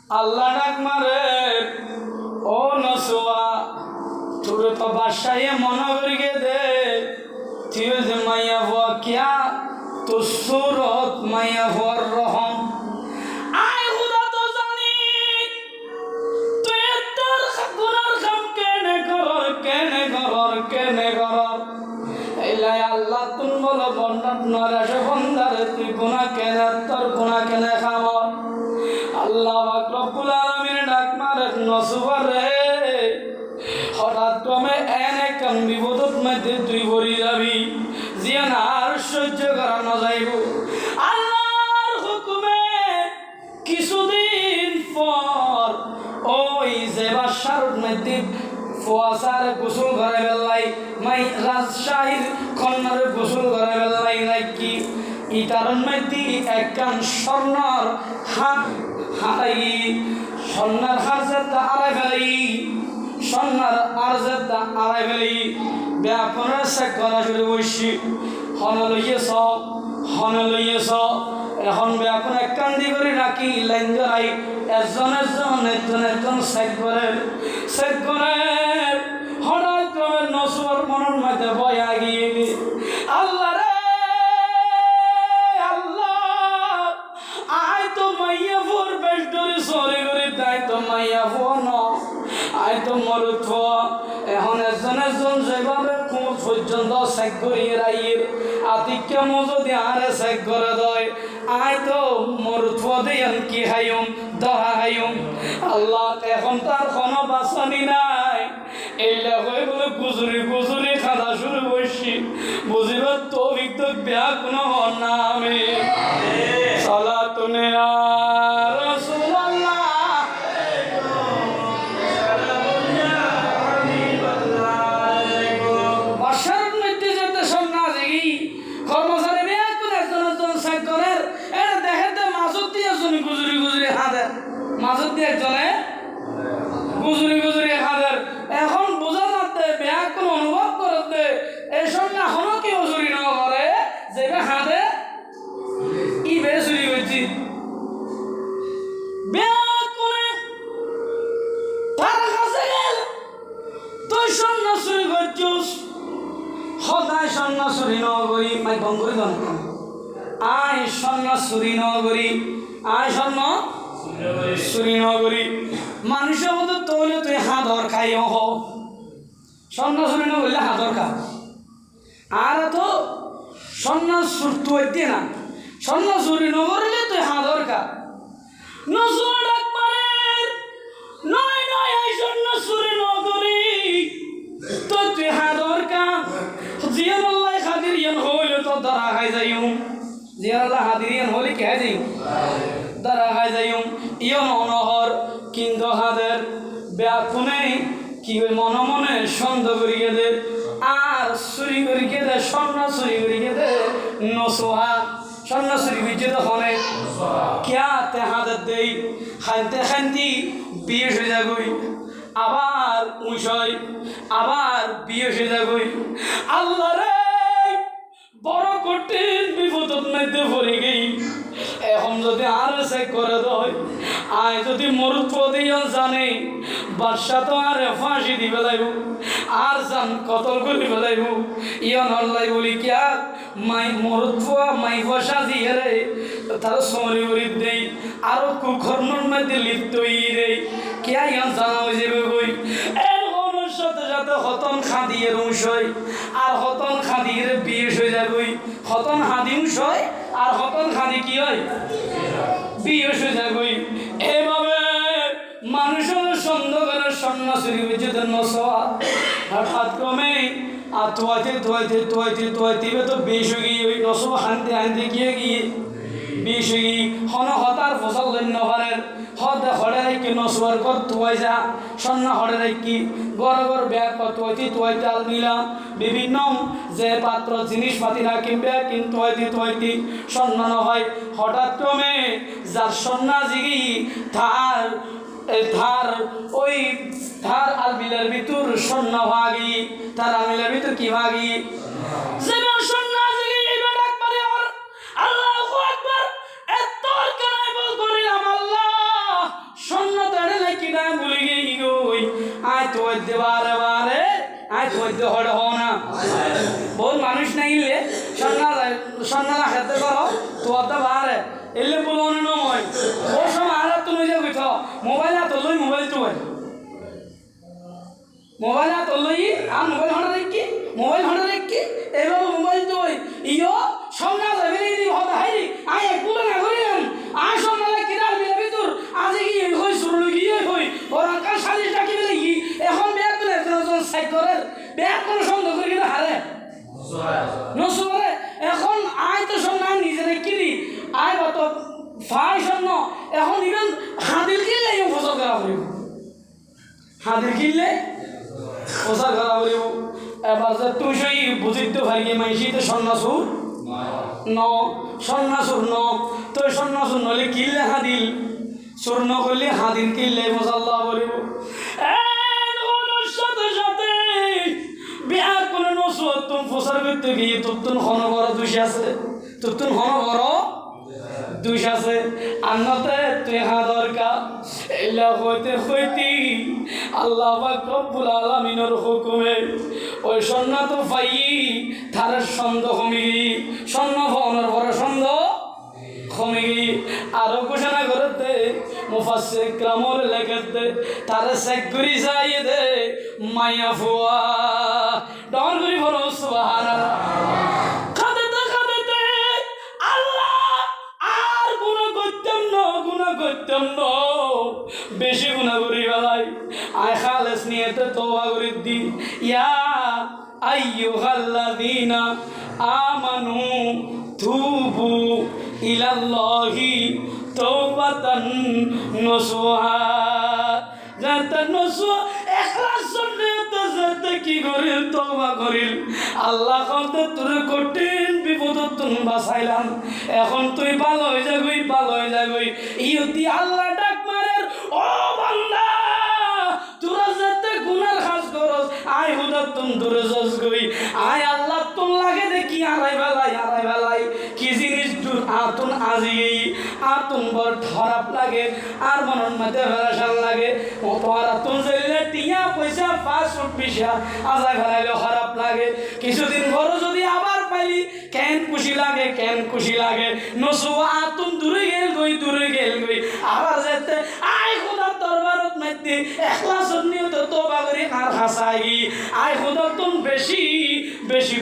আল্লাহ ডাক মারে, ও নসুয়া তোর তো বাসায় মনে করিয়ে দে, তুই যে মাইয়া হওয়া কিয়া তো সুরত মাইয়া হওয়ার রহম। আয় হুদা তো জানি তুই তোর গুনার কাম কেনে করর এইলাই আল্লাহ তুম বলো বন্ডাত নরাসে বন্দারে তুই গুনাহ কেনে, তোর গুনাহ কেনে খামর। আল্লাহ পাক রব্বুল আলামিন ডাক মারে, নসুবা রে হঠাৎ ক্রমে এনে কাম বিপদত মধ্যে তুই ভরি যাবি, জিয়ান আর সহ্য করা না যাইব। আল্লাহর হুকুমে কিছুদিন পর ওই যে বাসার মধ্যে ফুয়াশার গোসল করে বেলাই, মাই রাজশাহীর কন্যার গোসল করে বেলাই নাকি ইটার মধ্যে একখান স্বর্ণর হারাই, স্বর্ণার হারজেরটা আড়াই ফেলাই, স্বর্ণার আরজেরটা আড়াই ফেলি ব্যাপনের চেক করা শুরু করছি। হন লইয়েছ এখন ব্যাপন এক কান্দি করে রাখি লাইন ধরাই, একজন চেক করে হঠাৎ ক্রমে নসুয়ার মনের মধ্যে ভয় আগিয়ে আল্লাহ রে আল্লাহ, আয় তো মাইয়া ফোর বেশ ধরে সরে করে তাই তো মাইয়া ফোর ন আয় তো মরুথ। এখন একজন যেভাবে খুব পর্যন্ত চেক করিয়ে রাইয়ের আতিক্য মজুদি আরে চেক করে দেয়, আয় তো মরুথ দিয়ান কি হাইম দহা হাইম। আল্লাহ এখন তার কোনো বাঁচানি নাই, এইলা হয়ে বলে গুজরি খাওয়া শুরু করছি, বুঝিবার তো অভিজ্ঞ ব্যাগ কোনো নামে চলা তুনে আর রাসূলুল্লাহ বাসার মধ্যে যেতে সন্না জিগি কর্মচারী ব্যাগ করে একজন চেক করে এটা দেখেতে মাসুদ দিয়ে শুনি গুজরি হাতের মাসুদ দিয়ে একজনে গুজরি হাতের। এখন বোঝা যাচ্ছে ব্যাগ কোনো অনুভব করতে এই সন্না এখনো কেউ চুরি না করে যে হাতে ই বে চুরি করছি ব্যাগ করে তার কাছে গেল, তুই সন্না চুরি করছিস, সদায় সন্না চুরি ন করি মাই বন্ধ করে দেন, আয় সন্না চুরি ন করি, আয় স্বর্ণ চুরি ন করি মানুষের মতো তৈলে তুই হাতর খাই হ স্বর্ণ চুরি ন করলে হাতর খা। আর তো স্বর্ণ তুই দিয়ে না, স্বর্ণ চুরি ন করলে তুই হাতর খা। নজর একবারের নয় এই স্বর্ণ চুরি ন করি তো তুই হাতর খা। জিয়ান আল্লাহ খাদিরিয়ান হইলে তো ধরা খাই যাইম, জিয়ান আল্লাহ হাদিরিয়ান হলে কে যাই ধরা খাই যাইম ইয়ন অনহর। কিন্তু হাদের ব্যাকুনে কি মনে মনে সন্দেহ করিয়ে দে আর চুরি করিয়ে দে, স্বর্ণ চুরি করিয়ে দে নসোহা স্বর্ণ চুরি হয়েছে তো হনে কিয়া তে হাতের দেই খান্তি বিয়ে হয়ে যাবই, আবার উঁচয় আবার বিয়ে হয়ে যাবই। আল্লাহ রে বড় কঠিন বিপদত মধ্যে পড়ে গেই, এখন যদি আর চেক করে দেয়, আয় যদি মরুৎ দিয়ান জানে বাদশা তো আর ফাঁসি দিবে লাইব আর জান কতল করে ফেলাইব। ইয়ন হল্লাই বলি কিয়া মাই মরুৎ মাই বসা দিয়ে রে তারা সমরি করি দেই আরো কুকর্মর মধ্যে লিপ্ত হয়ে রে কিয়া ইয়ন জানা হয়ে যাবে বই। সাথে সাথে হতন খাদিয়ে উঁসই আর হতন খাদিয়ে বিয়ে হয়ে যাবই, হতন হাদি উঁসই আর হতন খাদি কি হয় বিয়ে হয়ে যাবই। এভাবে মানুষের সন্দেহ করে স্বর্ণ চুরি হয়েছে নসোয়া। হঠাৎ ক্রমে আর তোয়াইতে তো বেশ হয়ে গিয়ে ওই নসো হানতে গিয়ে বেশ হয়ে গিয়ে হন হতার ফসল ধন্যবারের হতে হরে রাখি নসোয়ার কর তুয়াই যা স্বর্ণ হরে রাখি গড় ব্যাগ তুয়াইতে আলমিলা বিভিন্ন যে পাত্র জিনিসপাতি রাখিম ব্যাগ কিন্তু তুয়াইতে স্বর্ণ নহয়। হঠাৎ ক্রমে যার স্বর্ণা জিগি ধার ওই ধার আলমিলার ভিতর স্বর্ণ ভাগি, তার আলমিলার ভিতর কি ভাগি স্বর্ণা জিগি একবারে আল্লাহু আকবার এত কানাই বল করিলাম আল্লাহ মধ্যে বারে বারে আজ মধ্যে হড় হও না বহুত মানুষ না ইলে সন্না খেতে করো তো অত বারে এলে বলো নয় ও সময় আর তুমি যে উঠ মোবাইল হাত লই মোবাইল তো মোবাইল হাত লই আর মোবাইল হঠাৎ দেখি মোবাইল হঠাৎ দেখি এইভাবে মোবাইল তো ইয়ো সন্না যাবে হবে হাইরি আই একগুলো না করিলাম আই সন্না কিনার মিলে ভিতর আজ কি হই শুরু গিয়ে হই ওর আকাশ সালিশ ডাকি বলে কি এখন ব্যাগ করে একজন সাইড করে ব্যাগ কোনো সন্দেহ করে কিনা হারে নসরে এখন আই তো সন্না নিজেরে কিনি আই কত ফাই সন্ন এখন ইভেন হাদির কিনলে এই ফসল করা পড়িব হাদির কিনলে ফসল করা পড়িব এবার যে তুই সেই বুঝিতে পারি মাইসি তো সন্ন্যাসুর ন সন্ন্যাসুর ন তো সন্ন্যাসুর নলে কিনলে হাদিল সুর ন করলে হাদির কিনলে মশাল্লাহ বলিব সাথে সাথে বিয়ার কোনো নসুর তুমি ফসল করতে গিয়ে তুতুন হন বড় দুষ আছে তুতুন হন বড় দুষ আছে আন্নতে তুই হা দরকার এলা হইতে হইতি আল্লাহ পাক রব্বুল আলামিনের হুকুমে ওই সন্না তো পাই তার সন্দেহ কমে গি সন্না ভবনের বড় সন্দেহ কমে গি আরো ঘোষণা করতে মুফাসসির ইকরামর লেখতে তার চেক করি যাই দে মায়া ফুয়া ডর করি বলো সুবহানাল্লাহ বেশি গুণা করি বেলাই আয় খালেস নিয়ে তওবা করি দি ইয়া আইয়ুহাল্লাযীনা আমানু তুবু ইলাল্লাহি তাওবাতান নসুহা যাতে নসুহা ইখলাস নিয়তে যাতে কি করিল তওবা করিল আল্লাহ কতে তোর কঠিন বিপদ তুন বাঁচাইলাম এখন তুই ভালো হয়ে যাবি ইয়তি আল্লাহ ডাক মারের ও বান্দা তোরা যাতে গুনার কাজ করস আই হুদা তুম দূরে যাস গই আই আল্লাহ তুম লাগে দেখি আড়াই বেলাই কি জিনিস দূর আতুন আজি আতুন বড় খারাপ লাগে আর মনের মধ্যে ফেরাসান লাগে ও তোরা তুম জেলে টিয়া পয়সা 5 পয়সা আজা ঘরাইলে খারাপ লাগে কিছুদিন বড় যদি আবার পাইলি কেন খুশি লাগে নসু আতুন দূরে গেল গই আবার যেতে আই খোদা দরবারত মধ্যে ইখলাস নিয়ত তওবা করি আর হাসাই আই খোদা তুম বেশি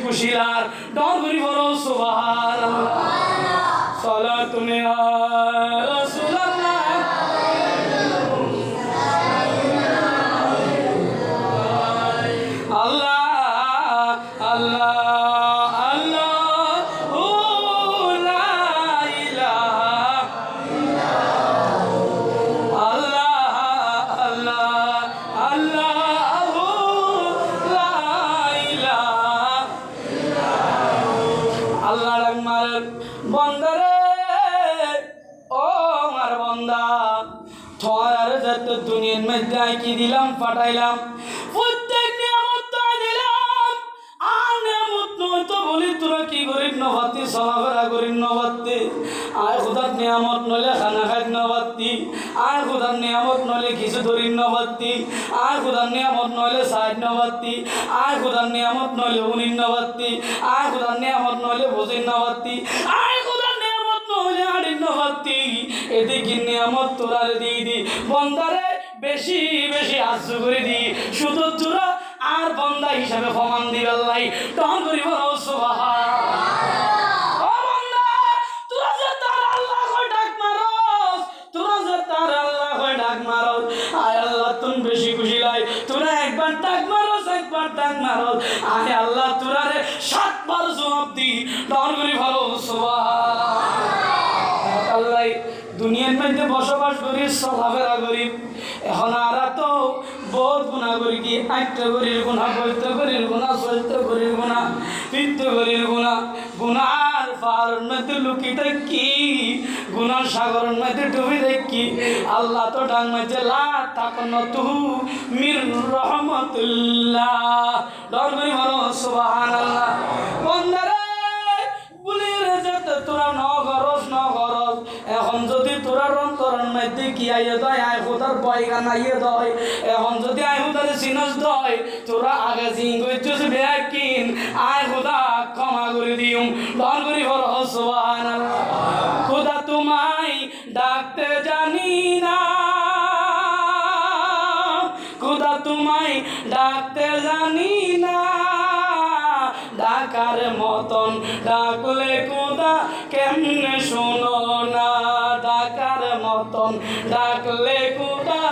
খুশি আর ডর করি বলো সুবহানাল্লাহ সালাতুন ইয়া রাসূলুল্লাহ দুনিয়ার মধ্যে কি দিলাম পাঠাইলাম প্রত্যেক নিয়ামত দিলাম আর নিয়ামত নয় তো বলি তোরা কি করিস নবাতি চলাফেরা করিস নবাতি আয় খুদার নিয়ামত নলে খানা খাই নবাতি আয় খুদার নিয়ামত নলে কিছু ধরি নবাতি আয় খুদার নিয়ামত নলে সাইড নবাতি আয় খুদার নিয়ামত নলে উনির নবাতি আয় খুদার নিয়ামত নলে বুঝির নবাতি আয় খুদার নিয়ামত নলে আড়ির নবাতি এদিকে নিয়ামত তোরা দিয়ে দি বন্দারে বেশি আজ করে দি শুধু তোরা আর বন্দা হিসাবে প্রমাণ দিবাল্লাই তখন করিব সুবহানাল্লাহ ও বন্দা তোরা যে তার আল্লাহ কই ডাক মারস আয় আল্লাহ তুন বেশি খুশি লাই তোরা একবার ডাক মারস আয় আল্লাহ তোরা রে 7 বার জবাব দি তখন করি ভালো সুবহানাল্লাহ আল্লাহ দুনিয়ার মধ্যে বসবাস করি চলাফেরা করি এখন আর তো বহুত গুণা করি কি একটা করির গুণা বৈত্য করির গুণা চৈত্য করির গুণা পিত্ত করির গুণার পাহাড়ের মধ্যে লুকি দেখি গুণার সাগরের মধ্যে ডুবি দেখি আল্লাহ তো ডাং মধ্যে লা তাকন তুহু মির রহমতুল্লাহ ডর করি বলো সুবহানাল্লাহ বন্দারে বলি রে যেতে তোরা ন গরস এখন যদি তোরা অন্তরের মধ্যে কি আইয়ে দয় আয় খোদার পয়গান আইয়ে দয় এখন যদি আয় খোদার সিনস দয় তোরা আগে জিং কইছস বেকিন আয় খোদা ক্ষমা করে দিউম দন করি হর সুবহানাল্লাহ খোদা তোমায় ডাকতে জানি না খোদা তোমায় ডাকতে জানি না ডাকার মতন ডাকলে খোদা কেমনে শোনো না ডাকার মতন ডাকলে খোদা